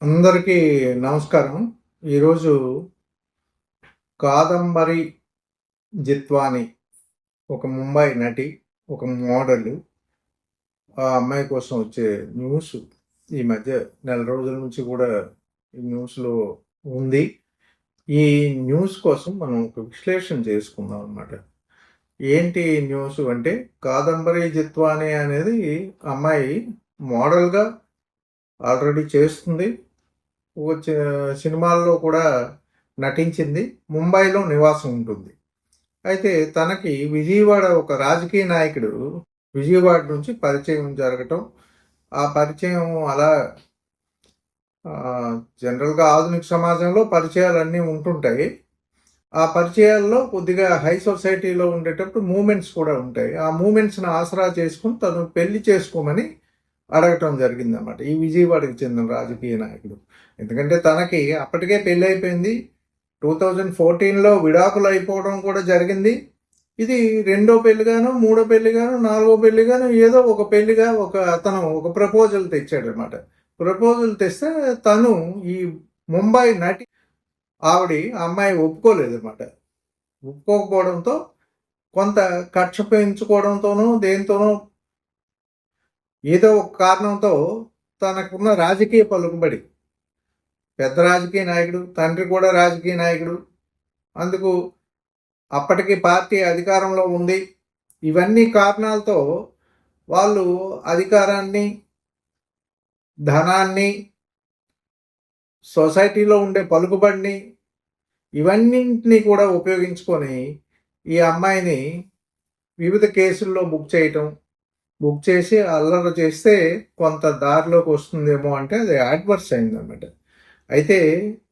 అందరికీ నమస్కారం. ఈరోజు కాదంబరి జిత్వాని ఒక ముంబై నటి, ఒక మోడలు. ఆ అమ్మాయి కోసం వచ్చే న్యూస్ ఈ మధ్య నెల రోజుల నుంచి కూడా ఈ న్యూస్‌లో ఉంది. ఈ న్యూస్ కోసం మనం ఒక విశ్లేషణ చేసుకుందాం అన్నమాట. ఏంటి న్యూస్ అంటే, కాదంబరి జిత్వాని అనేది అమ్మాయి మోడల్‌గా ఆల్రెడీ చేస్తుంది. సినిమాల్లో కూడా నటించింది. ముంబైలో నివాసం ఉంటుంది. అయితే తనకి విజయవాడ ఒక రాజకీయ నాయకుడు విజయవాడ నుంచి పరిచయం జరగటం, ఆ పరిచయం అలా జనరల్‌గా ఆధునిక సమాజంలో పరిచయాలన్నీ ఉంటుంటాయి. ఆ పరిచయాల్లో కొద్దిగా హై సొసైటీలో ఉండేటప్పుడు మూవ్‌మెంట్స్ కూడా ఉంటాయి. ఆ మూవ్‌మెంట్స్‌ని ఆసరా చేసుకొని తను పెళ్లి చేసుకోమని అడగటం జరిగిందన్నమాట. ఈ విజయవాడకి చెందిన రాజకీయ నాయకుడు. ఎందుకంటే తనకి అప్పటికే పెళ్ళైపోయింది. 2014లో విడాకులు అయిపోవడం కూడా జరిగింది. ఇది రెండో పెళ్లిగానో, మూడో పెళ్లిగానో, నాలుగో పెళ్లిగానో ఏదో ఒక పెళ్లిగా అతను ఒక ప్రపోజల్ తెచ్చాడనమాట. ప్రపోజల్ తెస్తే తను ఈ ముంబై నటి అమ్మాయి ఒప్పుకోలేదన్నమాట. ఒప్పుకోకపోవడంతో కొంత కక్ష పెంచుకోవడంతోనో, దేనితోనో ఏదో ఒక కారణంతో తనకున్న రాజకీయ పలుకుబడి, పెద్ద రాజకీయ నాయకుడు, తండ్రి కూడా రాజకీయ నాయకుడు, అందుకు అప్పటికి పార్టీ అధికారంలో ఉంది. ఇవన్నీ కారణాలతో వాళ్ళు అధికారాన్ని, ధనాన్ని, సొసైటీలో ఉండే పలుకుబడిని ఇవన్నింటినీ కూడా ఉపయోగించుకొని ఈ అమ్మాయిని వివిధ కేసుల్లో బుక్ చేసి అల్లరి చేస్తే కొంత దారిలోకి వస్తుందేమో అంటే అది అడ్వర్స్ అయిందన్నమాట. అయితే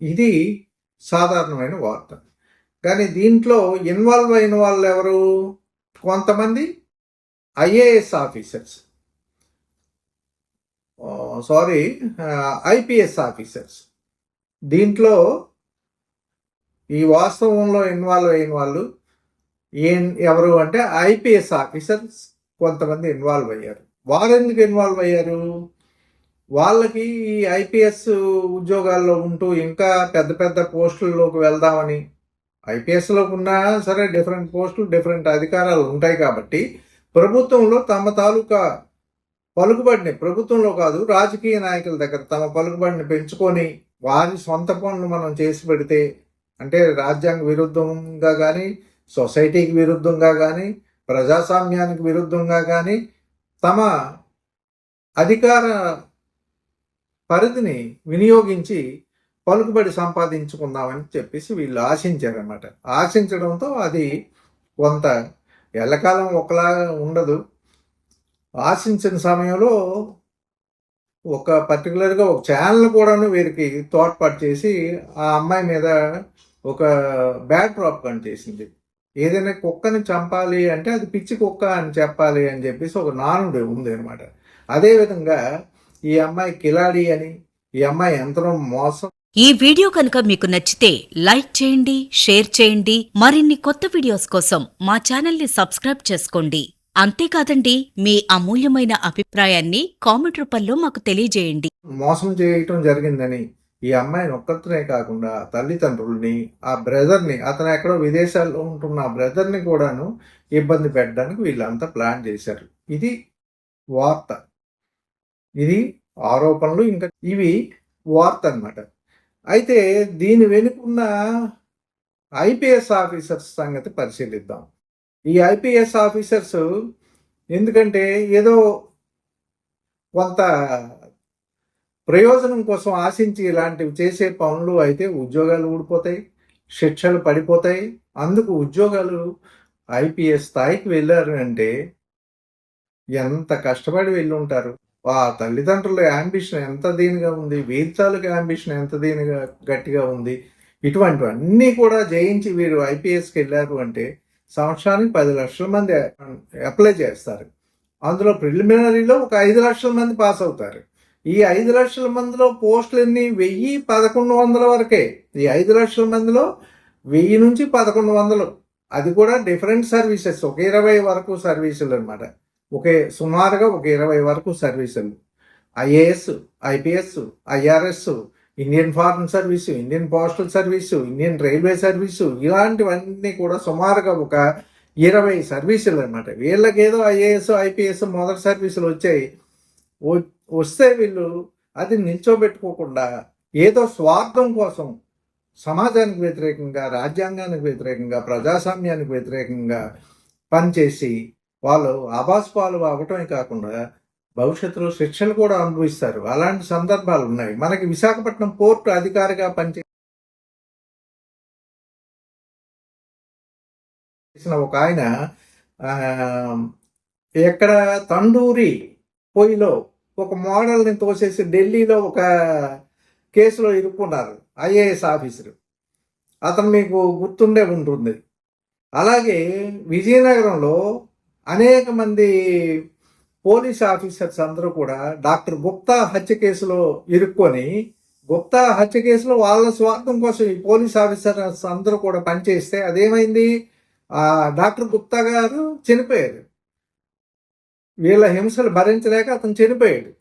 ఇది సాధారణమైన వార్త. కానీ దీంట్లో ఇన్వాల్వ్ అయిన వాళ్ళు ఎవరు? కొంతమంది ఐఏఎస్ ఆఫీసర్స్, ఐపీఎస్ ఆఫీసర్స్. దీంట్లో ఈ వాస్తవంలో ఇన్వాల్వ్ అయిన వాళ్ళు ఎవరు అంటే ఐపీఎస్ ఆఫీసర్స్ కొంతమంది ఇన్వాల్వ్ అయ్యారు. వారెందుకు ఇన్వాల్వ్ అయ్యారు? వాళ్ళకి ఈ ఐపీఎస్ ఉద్యోగాల్లో ఉంటూ ఇంకా పెద్ద పెద్ద పోస్టుల్లోకి వెళ్దామని, ఐపీఎస్లోకి ఉన్నా సరే డిఫరెంట్ పోస్టులు, డిఫరెంట్ అధికారాలు ఉంటాయి కాబట్టి ప్రభుత్వంలో తమ తాలూకా పలుకుబడిని, ప్రభుత్వంలో కాదు రాజకీయ నాయకుల దగ్గర తమ పలుకుబడిని పెంచుకొని వారి సొంత పనులు మనం చేసి పెడితే, అంటే రాజ్యాంగ విరుద్ధంగా కానీ, సొసైటీకి విరుద్ధంగా కానీ, ప్రజాస్వామ్యానికి విరుద్ధంగా కానీ తమ అధికార పరిధిని వినియోగించి పలుకుబడి సంపాదించుకుందామని చెప్పేసి వీళ్ళు ఆశించారన్నమాట. ఆశించడంతో అది కొంత ఎల్లకాలం ఒకలాగా ఉండదు. ఆశించిన సమయంలో ఒక పర్టికులర్గా ఒక ఛానల్ కూడాను వీరికి తోడ్పాటు చేసి ఆ అమ్మాయి మీద ఒక బ్యాడ్ డ్రాప్ చేసింది. ఏదైనా కుక్కని చంపాలి అంటే అది పిచ్చి కుక్క అని చెప్పాలి అని చెప్పేసి ఒక నానుడు ఉంది అనమాట. అదేవిధంగా ఈ అమ్మాయి కిలాడి అని, ఈ అమ్మాయి యంత్రం మోసం. ఈ వీడియో కనుక మీకు నచ్చితే లైక్ చేయండి, షేర్ చేయండి. మరిన్ని కొత్త వీడియోస్ కోసం మా ఛానల్ని సబ్స్క్రైబ్ చేసుకోండి. అంతేకాదండి, మీ అమూల్యమైన అభిప్రాయాన్ని కామెంట్ రూపంలో మాకు తెలియజేయండి. మోసం చేయటం జరిగిందని ఈ అమ్మాయిని ఒక్కరితోనే కాకుండా తల్లిదండ్రుల్ని, ఆ బ్రదర్ని, అతను ఎక్కడో విదేశాల్లో ఉంటున్న ఆ బ్రదర్ని కూడాను ఇబ్బంది పెట్టడానికి వీళ్ళంతా ప్లాన్ చేశారు. ఇది వార్త, ఇది ఆరోపణలు, ఇంకా ఇవి వార్త అన్నమాట. అయితే దీని వెనుకున్న ఐపీఎస్ ఆఫీసర్స్ సంగతి పరిశీలిద్దాం. ఈ ఐపీఎస్ ఆఫీసర్స్ ఎందుకంటే ఏదో కొంత ప్రయోజనం కోసం ఆశించి ఇలాంటివి చేసే పనులు అయితే ఉద్యోగాలు ఊడిపోతాయి, శిక్షలు పడిపోతాయి. అందుకు ఉద్యోగాలు ఐపీఎస్ స్థాయికి వెళ్ళారు అంటే ఎంత కష్టపడి వెళ్ళి ఉంటారు. ఆ తల్లిదండ్రుల యాంబిషన్ ఎంత దీనిగా ఉంది, వీరి తాలూకా యాంబిషన్ ఎంత దీనిగా గట్టిగా ఉంది. ఇటువంటివన్నీ కూడా జయించి వీరు ఐపీఎస్కి వెళ్ళారు అంటే సంవత్సరానికి 10 లక్షల మంది అప్లై చేస్తారు. అందులో ప్రిలిమినరీలో ఒక 5 లక్షల మంది పాస్ అవుతారు. ఈ 5 లక్షల మందిలో పోస్టులు ఎన్ని? 1000, 1100 వరకే. ఈ 5 లక్షల మందిలో 1000 నుంచి 1100, అది కూడా డిఫరెంట్ సర్వీసెస్, ఒక 20 వరకు సర్వీసులు అనమాట. సుమారుగా ఒక 20 వరకు సర్వీసులు. IAS, IPS, IRS, Indian foreign service, Indian postal service, Indian railway service, ఇలాంటివన్నీ కూడా సుమారుగా ఒక 20 సర్వీసులు అనమాట. వీళ్ళకేదో ఐఏఎస్, ఐపీఎస్ మొదటి సర్వీసులు వచ్చాయి. వస్తే వీళ్ళు అది నిల్చోబెట్టుకోకుండా ఏదో స్వార్థం కోసం సమాజానికి వ్యతిరేకంగా, రాజ్యాంగానికి వ్యతిరేకంగా, ప్రజాస్వామ్యానికి వ్యతిరేకంగా పనిచేసి వాళ్ళు ఆభాసుపాలు అవ్వటమే కాకుండా భవిష్యత్తులో శిక్షలు కూడా అనుభవిస్తారు. అలాంటి సందర్భాలు ఉన్నాయి. మనకి విశాఖపట్నం పోర్టు అధికారిగా పనిచేసిన ఒక ఆయన ఎక్కడ తండూరి పొయ్యిలో ఒక మోడల్ని తోసేసి ఢిల్లీలో ఒక కేసులో ఇరుక్కున్నారు ఐఏఎస్ ఆఫీసరు. అతను మీకు గుర్తుండే ఉంటుంది. అలాగే విజయనగరంలో అనేక మంది పోలీస్ ఆఫీసర్స్ అందరూ కూడా డాక్టర్ గుప్తా హత్య కేసులో ఇరుక్కొని, గుప్తా హత్య కేసులో వాళ్ళ స్వార్థం కోసం ఈ పోలీస్ ఆఫీసర్స్ అందరూ కూడా పనిచేస్తే అదేమైంది, డాక్టర్ గుప్తా గారు చనిపోయారు. వీళ్ళ హింసలు భరించలేక అతను చనిపోయాడు,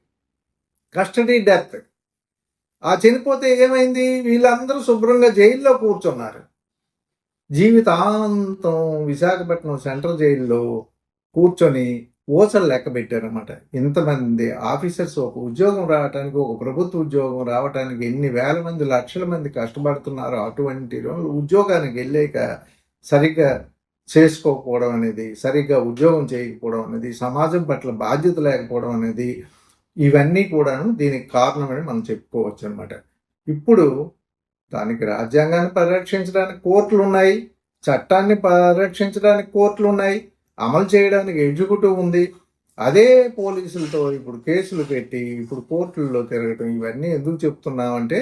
కస్టడీ డెత్. ఆ చనిపోతే ఏమైంది, వీళ్ళందరూ శుభ్రంగా జైల్లో కూర్చున్నారు. జీవితాంతం విశాఖపట్నం సెంట్రల్ జైల్లో కూర్చొని ఓసలు లెక్క పెట్టారన్నమాట. ఇంతమంది ఆఫీసర్స్ ఒక ఉద్యోగం రావడానికి, ఒక ప్రభుత్వ ఉద్యోగం రావడానికి ఎన్ని వేల మంది, లక్షల మంది కష్టపడుతున్నారో. అటువంటి ఉద్యోగానికి వెళ్ళాక సరిగ్గా చేసుకోకపోవడం అనేది, సరిగ్గా ఉద్యోగం చేయకపోవడం అనేది, సమాజం పట్ల బాధ్యత లేకపోవడం అనేది, ఇవన్నీ కూడాను దీనికి కారణమని మనం చెప్పుకోవచ్చు అనమాట. ఇప్పుడు దానికి రాజ్యాంగాన్ని పరిరక్షించడానికి కోర్టులు ఉన్నాయి, చట్టాన్ని పరిరక్షించడానికి కోర్టులు ఉన్నాయి, అమలు చేయడానికి ఎగ్జిక్యూటివ్ ఉంది. అదే పోలీసులతో ఇప్పుడు కేసులు పెట్టి ఇప్పుడు కోర్టుల్లో తిరగటం, ఇవన్నీ ఎందుకు చెప్తున్నామంటే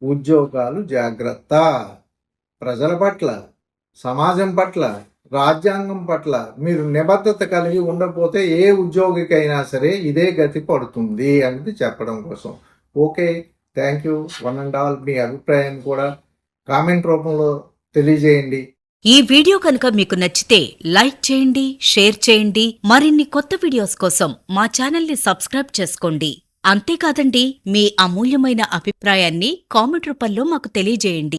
ఉద్యోగాలు జాగ్రత్త. ప్రజల పట్ల, సమాజం పట్ల, రాజ్యాంగం పట్ల మీరు నిబద్ధత కలిగి ఉండకపోతే ఏ ఉద్యోగికైనా సరే ఇదే గతి పడుతుంది అనేది చెప్పడం కోసం. Okay, thank you. One and all మీ అభిప్రాయాన్ని కూడా కామెంట్ రూపంలో తెలియజేయండి. ఈ వీడియో కనుక మీకు నచ్చితే లైక్ చేయండి, షేర్ చేయండి. మరిన్ని కొత్త వీడియోస్ కోసం మా ఛానల్ని సబ్స్క్రైబ్ చేసుకోండి. అంతేకాదండి, మీ అమూల్యమైన అభిప్రాయాన్ని కామెంట్ రూపంలో మాకు తెలియజేయండి.